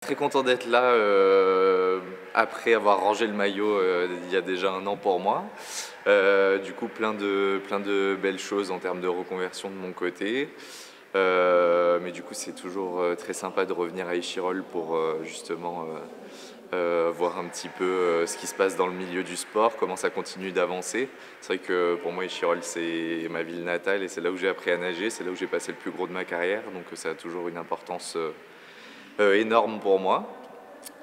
Très content d'être là après avoir rangé le maillot il y a déjà un an pour moi. Du coup, plein de belles choses en termes de reconversion de mon côté. Mais du coup, c'est toujours très sympa de revenir à Échirolles pour justement voir un petit peu ce qui se passe dans le milieu du sport, comment ça continue d'avancer. C'est vrai que pour moi, Échirolles, c'est ma ville natale et c'est là où j'ai appris à nager, c'est là où j'ai passé le plus gros de ma carrière, donc ça a toujours une importance énorme pour moi.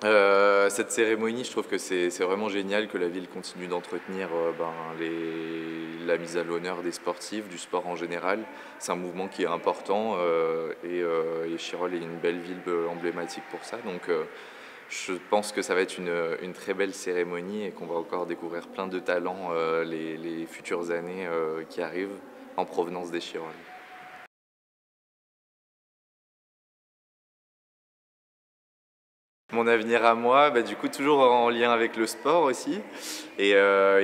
Cette cérémonie, je trouve que c'est vraiment génial que la ville continue d'entretenir la mise à l'honneur des sportifs, du sport en général. C'est un mouvement qui est important et Échirolles est une belle ville emblématique pour ça. Donc je pense que ça va être une très belle cérémonie et qu'on va encore découvrir plein de talents les futures années qui arrivent en provenance d'Échirolles. Mon avenir à moi, du coup toujours en lien avec le sport aussi. Et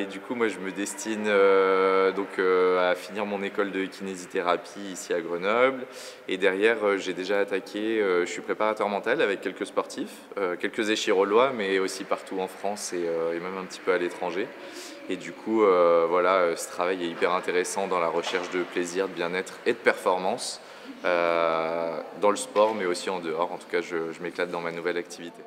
du coup moi je me destine à finir mon école de kinésithérapie ici à Grenoble. Et derrière j'ai déjà attaqué, je suis préparateur mental avec quelques sportifs, quelques échirollois mais aussi partout en France et même un petit peu à l'étranger. Et du coup voilà, ce travail est hyper intéressant dans la recherche de plaisir, de bien-être et de performance. Dans le sport mais aussi en dehors. En tout cas je m'éclate dans ma nouvelle activité.